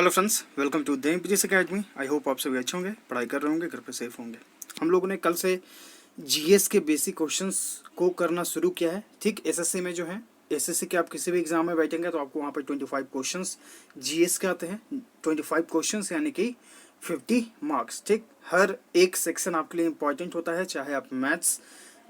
Hello friends, welcome to the MPS academy. I hope आप सभी अच्छे होंगे, पढ़ाई कर रहे होंगे, घर पे सेफ होंगे। हम लोगों ने कल से जीएस के बेसिक क्वेश्चंस को करना शुरू किया है। ठीक, एसएससी में जो है, एसएससी के आप किसी भी एग्जाम में बैठेंगे तो आपको वहाँ पर 25 क्वेश्चंस जीएस के आते हैं। 25 क्वेश्चंस यानी कि 50 मार्क्स। ठीक, हर एक सेक्शन आपके लिए इंपॉर्टेंट होता है, चाहे आप मैथ्स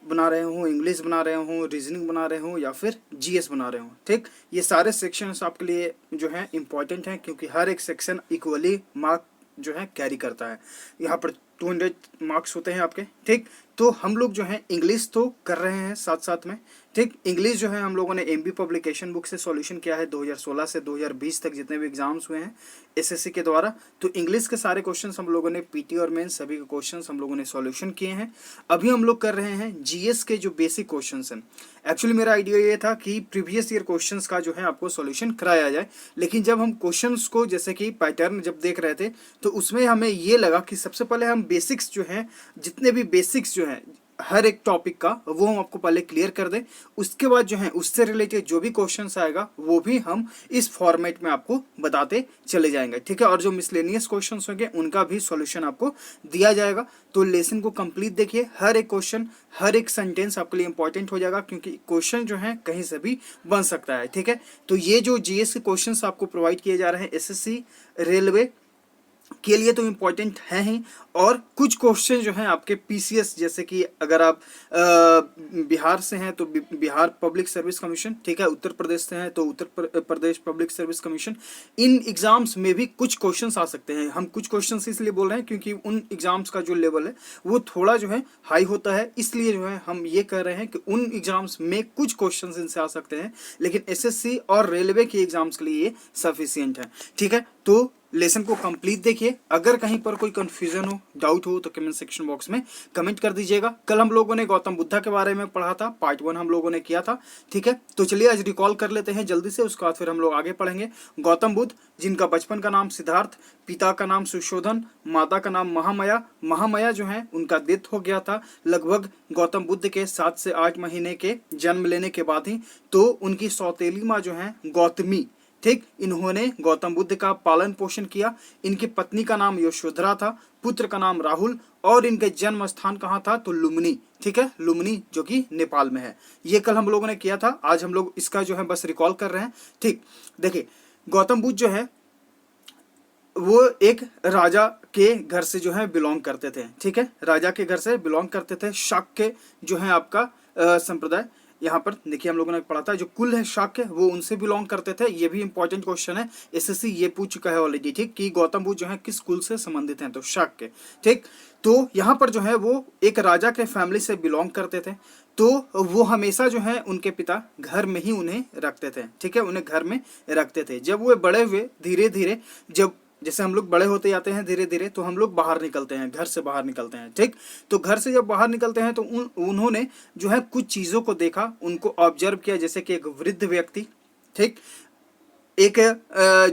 बना रहे हो, इंग्लिश बना रहे हो, रीजनिंग बना रहे हो या फिर जीएस बना रहे हो। ठीक, ये सारे सेक्शंस आपके लिए जो है इम्पॉर्टेंट हैं, क्योंकि हर एक सेक्शन इक्वली मार्क जो है कैरी करता है। यहाँ पर 200 मार्क्स होते हैं आपके। ठीक, तो हम लोग जो है इंग्लिश तो कर रहे हैं साथ साथ में। ठीक, इंग्लिश जो है हम लोगों ने एमबी पब्लिकेशन बुक से सॉल्यूशन किया है 2016 से 2020 तक जितने भी एग्जाम्स हुए हैं एसएससी के द्वारा। तो इंग्लिश के सारे क्वेश्चंस हम लोगों ने पीटी और मेंस सभी के क्वेश्चंस हम लोगों ने सॉल्यूशन किए हैं। अभी हम लोग कर रहे हैं जीएस के जो बेसिक क्वेश्चंस हैं। एक्चुअली मेरा आइडिया ये था कि प्रीवियस ईयर क्वेश्चंस का जो है आपको सॉल्यूशन कराया जाए, लेकिन जब हम क्वेश्चंस को जैसे कि पैटर्न जब देख रहे थे तो उसमें हमें ये लगा कि सबसे पहले हम बेसिक्स जो हैं, जितने भी बेसिक्स जो हैं हर एक टॉपिक का, वो हम आपको पहले क्लियर कर दें। उसके बाद जो है उससे रिलेटेड जो भी क्वेश्चंस आएगा वो भी हम इस फॉर्मेट में आपको बताते चले जाएंगे। ठीक है, और जो मिसलेनियस क्वेश्चंस होंगे उनका भी सॉल्यूशन आपको दिया जाएगा। तो लेसन को कंप्लीट देखिए, हर एक क्वेश्चन हर एक सेंटेंस आपके लिए इंपॉर्टेंट हो जाएगा, क्योंकि क्वेश्चन जो है कहीं से भी बन सकता है। ठीक है, तो ये जो जीएस के क्वेश्चन आपको प्रोवाइड किए जा रहे हैं एसएससी रेलवे के लिए तो इम्पोर्टेंट है ही, और कुछ क्वेश्चन जो हैं आपके पीसीएस, जैसे कि अगर आप बिहार से हैं तो बिहार पब्लिक सर्विस कमीशन, ठीक है, उत्तर प्रदेश से हैं तो Uttar Pradesh public service commission, इन एग्जाम्स में भी कुछ क्वेश्चंस आ सकते हैं। हम कुछ क्वेश्चंस इसलिए बोल रहे हैं क्योंकि उन एग्जाम्स का जो लेवल है वो थोड़ा जो है हाई होता है, इसलिए जो है हम ये कह रहे हैं कि उन एग्जाम्स में कुछ क्वेश्चंस इनसे आ सकते हैं, लेकिन एसएससी और रेलवे के एग्जाम्स के लिए ये सफिशियंट है। ठीक है, तो लेसन को कंप्लीट देखिए। अगर कहीं पर कोई कंफ्यूजन हो, डाउट हो तो कमेंट सेक्शन बॉक्स में कमेंट कर दीजिएगा। कल हम लोगों ने गौतम बुद्धा के बारे में पढ़ा था, पार्ट 1 हम लोगों ने किया था। ठीक है, तो चलिए आज रिकॉल कर लेते हैं जल्दी से, उसके बाद फिर हम लोग आगे पढ़ेंगे। गौतम बुद्ध, जिनका बचपन का नाम सिद्धार्थ, पिता का नाम सुशोधन, माता का नाम महामाया। महामाया जो है उनका डेथ हो गया था लगभग गौतम बुद्ध के 7 से 8 महीने के जन्म लेने के बाद ही। तो उनकी सौतेली माँ जो है गौतमी, ठीक, इन्होंने गौतम बुद्ध का पालन पोषण किया। इनकी पत्नी का नाम यशोधरा था, पुत्र का नाम राहुल, और इनके जन्म स्थान कहाँ था तो लुम्बिनी। ठीक है, लुम्बिनी जो कि नेपाल में है। ये कल हम लोगों ने किया था, आज हम लोग इसका जो है बस रिकॉल कर रहे हैं। ठीक, देखिए गौतम बुद्ध जो है वो एक राजा के घर से जो है बिलोंग करते थे। ठीक है, राजा के घर से बिलोंग करते थे। शाक्य जो है आपका संप्रदाय, यहाँ पर देखिए हम लोगों ने पढ़ा था, जो कुल है शाक्य वो उनसे बिलोंग करते थे। ये भी इंपॉर्टेंट क्वेश्चन है, एसएससी ये पूछ चुका है ऑलरेडी। ठीक, कि गौतम बुद्ध जो है किस कुल से संबंधित हैं, तो शाक्य। ठीक, तो यहाँ पर जो है वो एक राजा के फैमिली से बिलोंग करते थे, तो वो हमेशा जो है उनके पिता घर में ही उन्हें रखते थे। ठीक है, उन्हें घर में रखते थे। जब वो बड़े हुए धीरे धीरे, जब जैसे हम लोग बड़े होते जाते हैं धीरे धीरे, तो हम लोग बाहर निकलते हैं, घर से बाहर निकलते हैं। ठीक, तो घर से जब बाहर निकलते हैं तो उन्होंने जो है कुछ चीज़ों को देखा, उनको ऑब्जर्व किया, जैसे कि एक वृद्ध व्यक्ति, ठीक, एक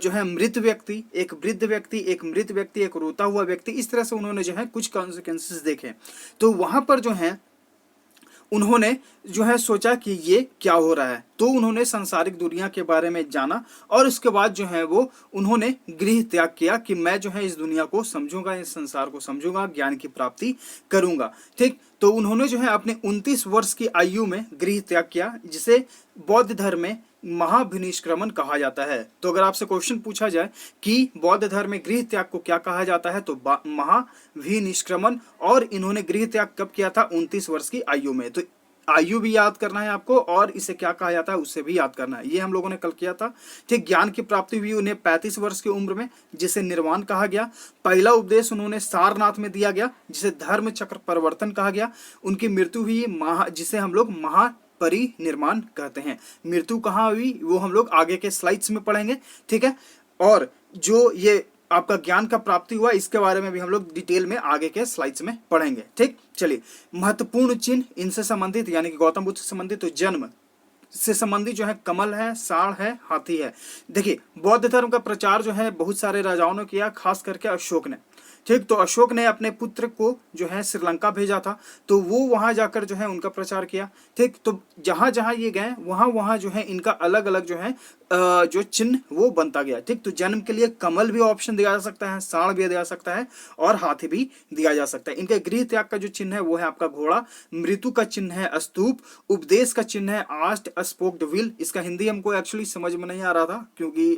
जो है मृत व्यक्ति, एक वृद्ध व्यक्ति, एक मृत व्यक्ति, एक रोता हुआ व्यक्ति। इस तरह से उन्होंने जो है कुछ कॉन्सिक्वेंसेस देखे। तो वहाँ पर जो है उन्होंने जो है सोचा कि ये क्या हो रहा है, तो उन्होंने सांसारिक दुनिया के बारे में जाना, और उसके बाद जो है वो उन्होंने गृह त्याग किया कि मैं जो है इस दुनिया को समझूंगा, इस संसार को समझूंगा, ज्ञान की प्राप्ति करूंगा। ठीक, तो उन्होंने जो है अपने 29 वर्ष की आयु में गृह त्याग किया, जिसे बौद्ध धर्म में महाभिनिष्क्रमण कहा जाता है। तो अगर आपसे क्वेश्चन पूछा जाए कि बौद्ध धर्म में गृह त्याग को क्या कहा जाता है, तो महाभिनिष्क्रमण। और इन्होंने गृह त्याग कब किया था, 29 वर्ष की आयु में। तो आयु भी याद करना है आपको, और इसे क्या कहा जाता है उससे भी याद करना है, ये हम लोगों ने कल किया था। ठीक, ज्ञान की प्राप्ति हुई उन्हें 35 वर्ष की उम्र में, जिसे निर्वाण कहा गया। पहला उपदेश उन्होंने सारनाथ में दिया गया, जिसे धर्म चक्र परिवर्तन कहा गया। उनकी मृत्यु हुई जिसे हम लोग परिनिर्माण कहते हैं। मृत्यु कहाँ हुई वो हम लोग आगे के स्लाइड्स में पढ़ेंगे। ठीक है, और जो ये आपका ज्ञान का प्राप्ति हुआ इसके बारे में भी हम लोग डिटेल में आगे के स्लाइड्स में पढ़ेंगे। ठीक, चलिए महत्वपूर्ण चिन्ह इनसे संबंधित, यानी कि गौतम बुद्ध से संबंधित, तो जन्म से संबंधित जो है कमल है, साढ़ है, हाथी है। देखिए बौद्ध धर्म का प्रचार जो है बहुत सारे राजाओं ने किया, खास करके अशोक ने। ठीक, तो अशोक ने अपने पुत्र को जो है श्रीलंका भेजा था, तो वो वहां जाकर जो है उनका प्रचार किया। ठीक, तो जहां जहां ये गए वहां वहां जो है इनका अलग अलग जो है जो चिन्ह वो बनता गया। ठीक, तो जन्म के लिए कमल भी ऑप्शन दिया जा सकता है, सांड भी दिया जा सकता है और हाथी भी दिया जा सकता है। इनके गृह त्याग का जो चिन्ह है वो है आपका घोड़ा, मृत्यु का चिन्ह है स्तूप, उपदेश का चिन्ह है आस्ट स्पोक्ड व्हील। इसका हिंदी हमको एक्चुअली समझ में नहीं आ रहा था क्योंकि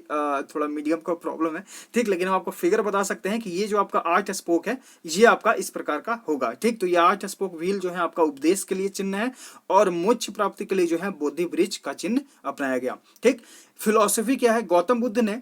थोड़ा मीडियम का प्रॉब्लम है। ठीक, लेकिन हम आपको फिगर बता सकते हैं कि ये जो आपका 8 स्पोक है ये आपका इस प्रकार का होगा। ठीक, तो ये 8 स्पोक व्हील जो है आपका उपदेश के लिए चिन्ह है और मोक्ष प्राप्ति के लिए जो है बोधि वृक्ष का चिन्ह अपनाया गया। ठीक, फिलॉसफी क्या है, गौतम बुद्ध ने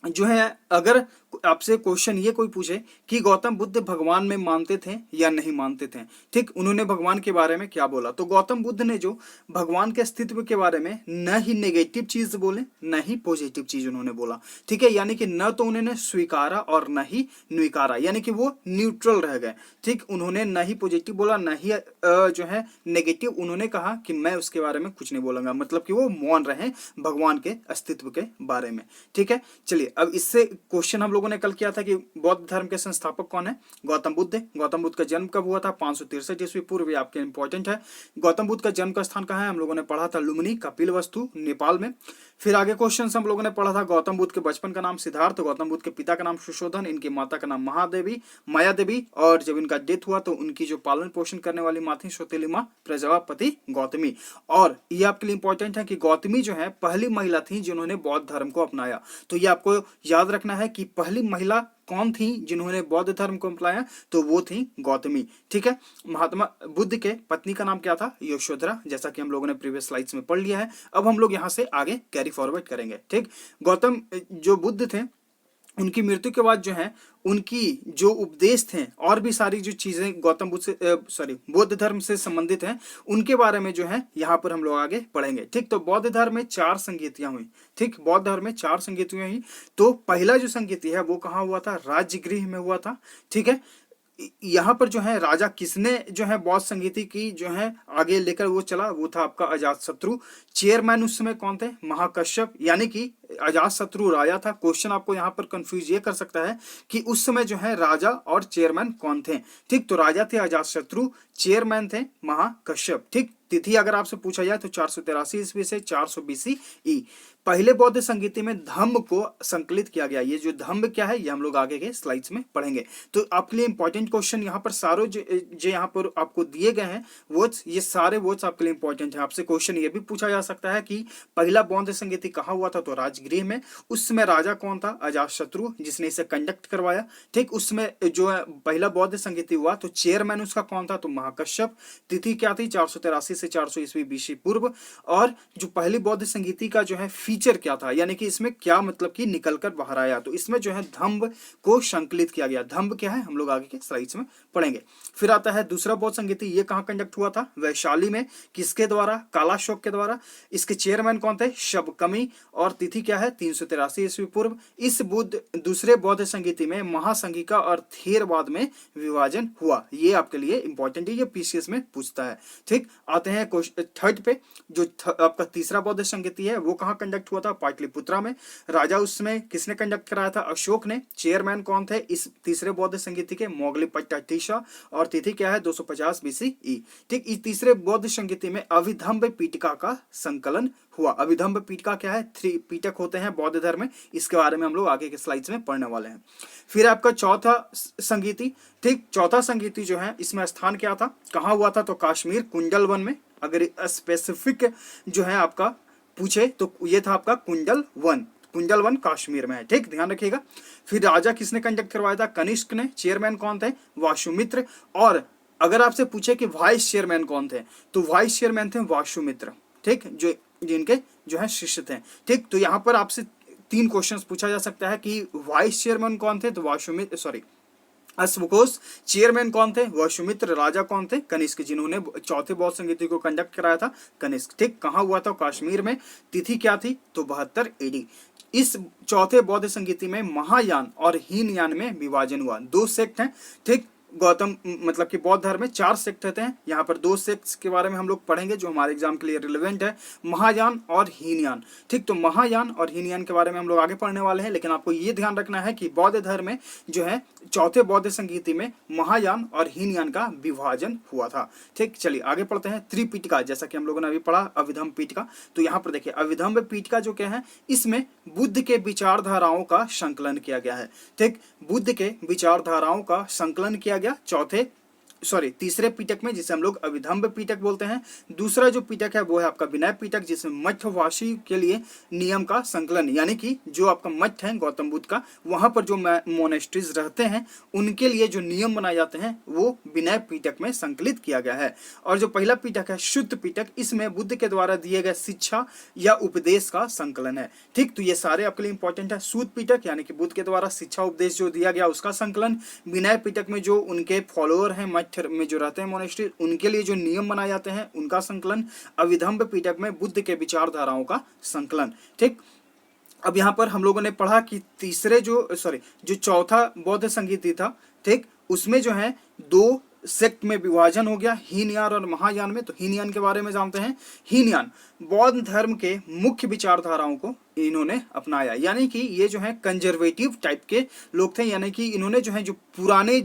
जो है, अगर आपसे क्वेश्चन ये कोई पूछे कि गौतम बुद्ध भगवान में मानते थे या नहीं मानते थे, ठीक, उन्होंने भगवान के बारे में क्या बोला, तो गौतम बुद्ध ने जो भगवान के अस्तित्व के बारे में न ही नेगेटिव चीज बोले न ही पॉजिटिव चीज उन्होंने बोला। ठीक है, यानी कि न तो उन्होंने स्वीकारा और न ही नकारा, यानी कि वो न्यूट्रल रह गए। ठीक, उन्होंने न ही पॉजिटिव बोला न ही जो है नेगेटिव, उन्होंने कहा कि मैं उसके बारे में कुछ नहीं बोलूंगा, मतलब कि वो मौन रहे भगवान के अस्तित्व के बारे में। ठीक है, चलिए अब इससे क्वेश्चन हम लोगों ने कल किया था कि बौद्ध धर्म के संस्थापक कौन है, गौतम बुद्ध। गौतम बुद्ध का जन्म कब हुआ था, 563 ईस्वी पूर्व, आपके इंपॉर्टेंट है। गौतम बुद्ध का जन्म का स्थान कहाँ है, हम लोगों ने पढ़ा था लुम्बिनी कपिलवस्तु नेपाल में। फिर आगे क्वेश्चन हम लोगों ने पढ़ा था गौतम बुद्ध के बचपन का नाम सिद्धार्थ, गौतम बुद्ध के पिता का नाम सुशोधन, इनकी माता का नाम महादेवी माया देवी, और जब इनका डेथ हुआ तो उनकी जो पालन पोषण करने वाली माँ थी सौतेली माँ प्रजापति गौतमी। और ये आपके लिए इंपॉर्टेंट है कि गौतमी जो है पहली महिला थी जिन्होंने बौद्ध धर्म को अपनाया। तो ये आपको याद रखना है कि पहली महिला कौन थी जिन्होंने बौद्ध धर्म को अपनाया, तो वो थी गौतमी। ठीक है, महात्मा बुद्ध के पत्नी का नाम क्या था, यशोधरा, जैसा कि हम लोगों ने प्रीवियस स्लाइड्स में पढ़ लिया है। अब हम लोग यहाँ से आगे कैरी फॉरवर्ड करेंगे। ठीक, गौतम जो बुद्ध थे उनकी मृत्यु के बाद जो है उनकी जो उपदेश थे और भी सारी जो चीजें गौतम बुद्ध से बौद्ध धर्म से संबंधित हैं उनके बारे में जो है यहाँ पर हम लोग आगे पढ़ेंगे। ठीक, तो बौद्ध धर्म में 4 संगीतियां हुई। ठीक, बौद्ध धर्म में 4 संगीतियां हुई। तो पहला जो संगीति है वो कहाँ हुआ था, राजगृह में हुआ था। ठीक है, यहाँ पर जो है राजा किसने जो है बौद्ध संगीति की जो है आगे लेकर वो चला, वो था आपका अजातशत्रु। चेयरमैन उस समय कौन थे, महाकश्यप, यानी कि अजातशत्रु राजा था। क्वेश्चन आपको यहाँ पर कंफ्यूज ये कर सकता है कि उस समय जो है राजा और चेयरमैन कौन थे। ठीक, तो राजा थे अजातशत्रु, चेयरमैन थे महाकश्यप। ठीक, तिथि अगर आपसे पूछा जाए तो 483 ईस्वी से 400 BCE। पहले बौद्ध संगीति में धम्म को संकलित किया गया। ये जो धम्म क्या है ये हम लोग आगे के स्लाइड्स में पढ़ेंगे। तो आपके लिए इंपॉर्टेंट क्वेश्चन यहाँ पर सारे जो यहाँ पर आपको दिए गए हैं वर्ड्स, ये सारे वर्ड्स आपके लिए इंपॉर्टेंट है। आपसे क्वेश्चन ये भी पूछा जा सकता है कि पहला बौद्ध संगीति कहाँ हुआ था, तो राजगृह में। उस समय राजा कौन था, अजातशत्रु, जिसने इसे कंडक्ट करवाया। ठीक, उसमें जो है पहला बौद्ध संगीति हुआ तो चेयरमैन उसका कौन था, तो महाकश्यप। तिथि क्या थी, 483 से 400 ईस्वी BC पूर्व। और जो पहली बौद्ध संगीति का जो है फीचर क्या था, यानी कि इसमें क्या मतलब कि निकल कर बाहर आया, तो इसमें जो है धम्म को संकलित किया गया। धम्म क्या है हम लोग आगे के स्लाइड्स में पढ़ेंगे। फिर आता है दूसरा बौद्ध संगीति, ये कहाँ कंडक्ट हुआ था, वैशाली में। किसके द्वारा, कालाशोक के द्वारा। इसके चेयरमैन कौन थे, शबकमी। और तिथि क्या है, 383 ईस्वी पूर्व। इस दूसरे बौद्ध संगीति में महासंघिका और थेरवाद में विभाजन हुआ। ये आपके लिए इंपॉर्टेंट है, ये पीसीएस में पूछता है। ठीक, आते हैं थर्ड पे। जो आपका तीसरा बौद्ध संगीति है वो कहाँ कंडक्ट हुआ था, पाटलिपुत्रा में। राजा उसमें किसने कंडक्ट कराया था, अशोक ने। चेयरमैन कौन थे इस तीसरे बौद्ध संगीति के, मोगलीपट्टाधीशा। और तिथि क्या है, 250 BCE। ठीक, इस तीसरे बौद्ध संगीति में अभिधम्म पीठिका का संकलन हुआ। अभिधम्म पीठिका क्या है, 3 पीठक होते हैं बौद्ध धर्म में, इसके बारे में हम लोग आगे के स्लाइड्स में पढ़ने वाले हैं। फिर आपका चौथा संगीति। ठीक, चौथा संगीति जो है इसमें स्थान क्या था, कहाँ हुआ था, तो कश्मीर कुंडल वन में। अगर स्पेसिफिक जो है आपका पूछे तो ये था आपका कुंडल वन कश्मीर में है। ठीक, ध्यान रखिएगा। फिर राजा किसने कंडक्ट करवाया था, कनिष्क ने। चेयरमैन कौन थे, वासुमित्र। और अगर आपसे पूछे कि वाइस चेयरमैन कौन थे, तो वाइस चेयरमैन थे वासुमित्र। ठीक, जो जिनके जो है शिष्य थे। ठीक, तो यहाँ पर आपसे 3 क्वेश्चन पूछा जा सकता है कि वाइस चेयरमैन कौन थे, तो वासुमित्र, अश्वघोष। चेयरमैन कौन थे, वासुमित्र। राजा कौन थे, कनिष्क, जिन्होंने चौथे बौद्ध संगीति को कंडक्ट कराया था, कनिष्क। ठीक, कहाँ हुआ था, कश्मीर में। तिथि क्या थी, तो 72 AD। इस चौथे बौद्ध संगीति में महायान और हीनयान में विभाजन हुआ। 2 सेक्ट हैं। ठीक, गौतम मतलब कि बौद्ध धर्म में 4 सेक्ट रहते हैं। यहाँ पर 2 सेक्ट्स के बारे में हम लोग पढ़ेंगे जो हमारे एग्जाम के लिए रिलेवेंट है, महायान और हीनयान। ठीक, तो महायान और हीनयान के बारे में हम लोग आगे पढ़ने वाले हैं, लेकिन आपको ये ध्यान रखना है कि बौद्ध धर्म में जो है चौथे बौद्ध संगीति में महायान और हीनयान का विभाजन हुआ था। ठीक, चलिए आगे पढ़ते हैं। त्रिपिटका, जैसा कि हम लोगों ने अभी पढ़ा अभिधम्म पिटका, तो यहाँ पर देखिए अभिधम्म पिटका जो क्या है, इसमें बुद्ध के विचारधाराओं का संकलन किया गया है। ठीक, बुद्ध के विचारधाराओं का संकलन किया गया तीसरे पिटक में, जिसे हम लोग अभिधम्म पिटक बोलते हैं। दूसरा जो पिटक है वो है आपका विनय पिटक, जिसमें मठवासी के लिए नियम का संकलन, यानी कि जो आपका मठ है गौतम बुद्ध का, वहां पर जो मोनेस्ट्रीज रहते हैं उनके लिए जो नियम बनाए जाते हैं वो विनय पिटक में संकलित किया गया है। और जो पहला पिटक है शुद्ध पिटक, इसमें बुद्ध के द्वारा दिए गए शिक्षा या उपदेश का संकलन है। ठीक, तो ये सारे आपके लिए इंपॉर्टेंट है। शुद्ध पिटक यानी कि बुद्ध के द्वारा शिक्षा उपदेश जो दिया गया उसका संकलन, विनय पिटक में जो उनके फॉलोअर हैं में जो रहते हैं मोनेस्ट्री, उनके लिए जो नियम बनाए जाते हैं उनका संकलन, अभिधम्म पिटक में बुद्ध के विचारधाराओं का संकलन। ठीक, अब यहाँ पर हम लोगों ने पढ़ा कि जो चौथा बौद्ध संगीति था, ठीक, उसमें जो है 2 सेक्ट में विभाजन हो गया, हीनयान और महायान में। तो हीनयान के बारे में जानते हैं। हीनयान बौद्ध धर्म के मुख्य विचारधाराओं को इन्होंने अपनाया, यानी कि ये जो है कंजर्वेटिव टाइप के लोग थे, यानी कि इन्होंने जो है जो पुराने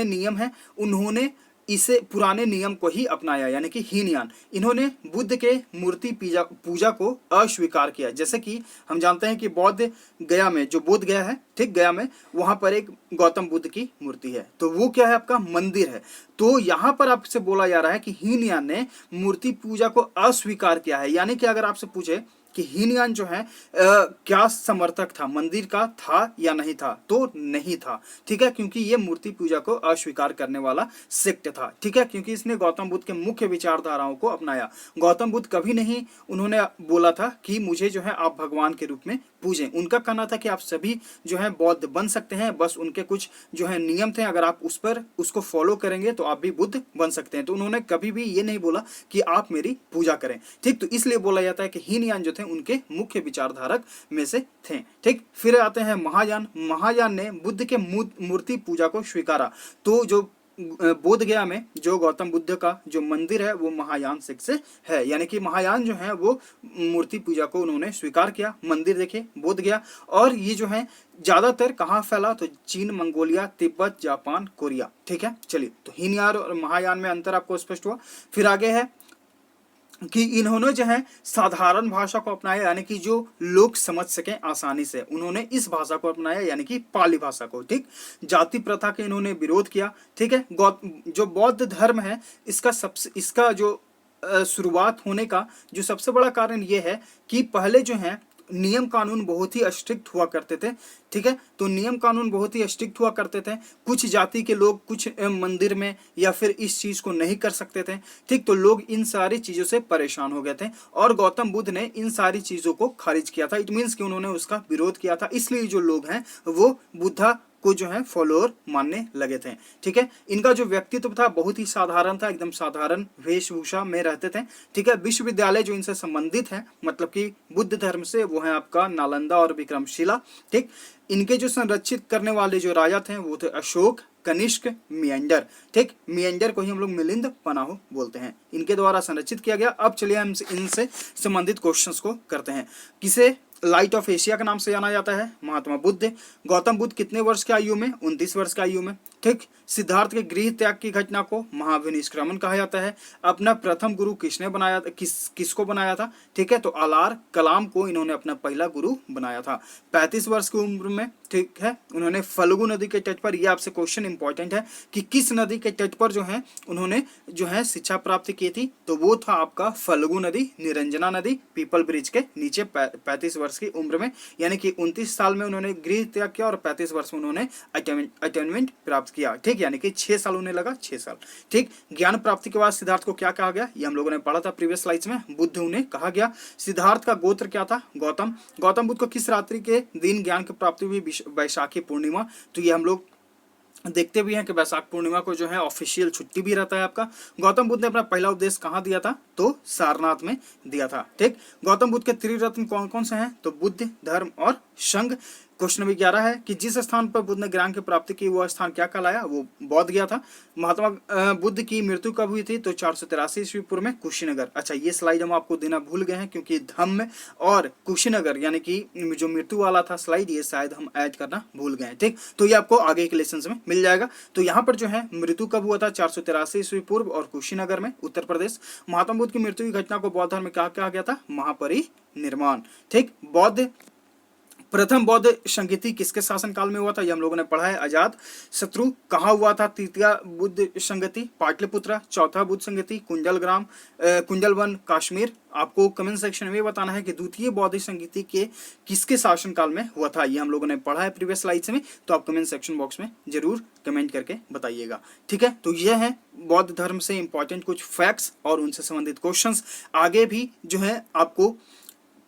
नियम हैं उन्होंने इसे पुराने नियम को ही अपनाया, यानी कि हीनयान। इन्होंने बुद्ध के मूर्ति पूजा को अस्वीकार किया। जैसे कि हम जानते हैं कि बौद्ध गया में जो बोध गया है, ठीक, गया में वहां पर एक गौतम बुद्ध की मूर्ति है, तो वो क्या है आपका मंदिर है। तो यहाँ पर आपसे बोला जा रहा है कि हीनयान ने मूर्ति पूजा को अस्वीकार किया है, यानी कि अगर आपसे पूछे कि हीनयान जो है क्या समर्थक था, मंदिर का था या नहीं था, तो नहीं था। ठीक है, क्योंकि ये मूर्ति पूजा को अस्वीकार करने वाला सेक्ट था। ठीक है, क्योंकि इसने गौतम बुद्ध के मुख्य विचारधाराओं को अपनाया। गौतम बुद्ध कभी नहीं उन्होंने बोला था कि मुझे जो है आप भगवान के रूप में पूजें। उनका कहना था कि आप सभी जो है बौद्ध बन सकते हैं, बस उनके कुछ जो है नियम थे, अगर आप उसको फॉलो करेंगे तो आप भी बुद्ध बन सकते हैं। तो उन्होंने कभी भी ये नहीं बोला कि आप मेरी पूजा करें। ठीक, तो इसलिए बोला जाता है कि हीनयान जो थे उनके मुख्य विचारधारक में से थे। ठीक, फिर आते हैं महायान। महायान ने बुद्ध के मूर्ति पूजा को स्वीकारा। तो जो बोध गया में जो गौतम बुद्ध का जो मंदिर है वो महायान सेक्ट से है, यानी कि महायान जो है वो मूर्ति पूजा को उन्होंने स्वीकार किया। मंदिर देखे बोध गया, और ये जो है ज्यादातर कहाँ फैला, तो चीन, मंगोलिया, तिब्बत, जापान, कोरिया। ठीक है, चलिए, तो हीनयान और महायान में अंतर आपको स्पष्ट हुआ। फिर आगे है कि इन्होंने जो है साधारण भाषा को अपनाया, यानी कि जो लोग समझ सकें आसानी से, उन्होंने इस भाषा को अपनाया, यानी कि पाली भाषा को। ठीक, जाति प्रथा के इन्होंने विरोध किया। ठीक है, जो बौद्ध धर्म है इसका जो शुरुआत होने का जो सबसे बड़ा कारण ये है कि पहले जो है नियम कानून बहुत ही स्ट्रिक्ट हुआ करते थे। ठीक है, तो नियम कानून बहुत ही स्ट्रिक्ट हुआ करते थे। कुछ जाति के लोग कुछ मंदिर में या फिर इस चीज को नहीं कर सकते थे। ठीक, तो लोग इन सारी चीजों से परेशान हो गए थे, और गौतम बुद्ध ने इन सारी चीजों को खारिज किया था। इट मीन्स कि उन्होंने उसका विरोध किया था, इसलिए जो लोग हैं वो बुद्धा को जो है फॉलोअर मानने लगे थे। ठीक है, इनका जो व्यक्तित्व था बहुत ही साधारण था, एकदम साधारण वेशभूषा में रहते थे। ठीक है, विश्वविद्यालय जो इनसे संबंधित है मतलब कि बुद्ध धर्म से, वो है आपका नालंदा और विक्रमशिला। ठीक, इनके जो संरक्षित करने वाले जो राजा थे वो थे अशोक, कनिष्क, मियंडर। ठीक, मियंडर को ही हम लोग मिलिंद पनाहो बोलते हैं, इनके द्वारा संरक्षित किया गया। अब चलिए हम इनसे संबंधित क्वेश्चंस को करते हैं। किसे लाइट ऑफ एशिया के नाम से जाना जाता है? महात्मा बुद्ध। गौतम बुद्ध कितने वर्ष की आयु में? 29 वर्ष की आयु में। ठीक, सिद्धार्थ के गृह त्याग की घटना को महाविनिष्क्रमण कहा जाता है। अपना प्रथम गुरु किसने बनाया, किसको बनाया था? ठीक है, तो अलार कलाम को इन्होंने अपना पहला गुरु बनाया था 35 वर्ष की उम्र में। ठीक है, उन्होंने फल्गु नदी के तट पर, यह आपसे क्वेश्चन इंपॉर्टेंट है कि किस नदी के तट पर जो है उन्होंने जो है शिक्षा प्राप्त की थी, तो वो था आपका फल्गु नदी, निरंजना नदी, पीपल ब्रिज के नीचे 35 वर्ष की उम्र में। यानी कि 29 साल में उन्होंने गृह त्याग किया और 35 वर्ष में उन्होंने अटेनमेंट प्राप्त किया। ठीक, यानी कि 6 साल उन्हें लगा, 6 साल। ठीक, ज्ञान प्राप्ति के बाद सिद्धार्थ को क्या कहा गया, ये हम लोगों ने पढ़ा था प्रीवियस स्लाइड्स में, बुद्ध उन्हें कहा गया। सिद्धार्थ का गोत्र क्या था? गौतम। गौतम बुद्ध को किस रात्रि के दिन ज्ञान की प्राप्ति हुई? वैशाखी पूर्णिमा। तो ये हम लोग देखते भी हैं कि वैशाख पूर्णिमा को जो है ऑफिशियल छुट्टी भी रहता है आपका। गौतम बुद्ध ने अपना पहला उपदेश कहाँ दिया था? तो सारनाथ में दिया था। ठीक, गौतम बुद्ध के त्रिरत्न कौन कौन से हैं? तो बुद्ध, धर्म और संघ। क्वेश्चन नंबर 11 है कि जिस स्थान पर बुद्ध ने ज्ञान की प्राप्ति की वह स्थान क्या कहलाया? वो बौद्ध गया था। महात्मा बुद्ध की मृत्यु कब हुई थी? तो 483 ईस्वी पूर्व में कुशीनगर। अच्छा, ये स्लाइड हम आपको देना भूल गए हैं क्योंकि धम्म और कुशीनगर यानी कि जो मृत्यु वाला था स्लाइड, ये शायद हम ऐड करना भूल गए। ठीक, तो ये आपको आगे के लेसन में मिल जाएगा। तो यहाँ पर जो है मृत्यु कब हुआ था? 483 ईस्वी पूर्व और कुशीनगर में, उत्तर प्रदेश। महात्मा बुद्ध की मृत्यु की घटना को बौद्ध धर्म में क्या कहा गया था? महापरिनिर्वाण। ठीक, प्रथम बौद्ध संगीति किसके शासन काल में हुआ था? ये हम लोगों ने पढ़ा है, अजात शत्रु। कहाँ हुआ था तृतीय बुद्ध संगति? पाटलिपुत्र। चौथा बुद्ध संगति कुंजलवन, कश्मीर। आपको कमेंट सेक्शन में बताना है कि द्वितीय बौद्ध संगीति के किसके शासन काल में हुआ था। ये हम लोगों ने पढ़ा है प्रीवियस स्लाइड्स में, तो आप कमेंट सेक्शन बॉक्स में जरूर कमेंट करके बताइएगा। ठीक है, तो यह है बौद्ध धर्म से इंपॉर्टेंट कुछ फैक्ट्स और उनसे संबंधित क्वेश्चंस। आगे भी जो है आपको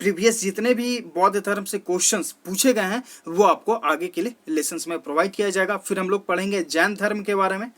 प्रीवियस जितने भी बौद्ध धर्म से क्वेश्चंस पूछे गए हैं वो आपको आगे के लिए लेसन्स में प्रोवाइड किया जाएगा। फिर हम लोग पढ़ेंगे जैन धर्म के बारे में।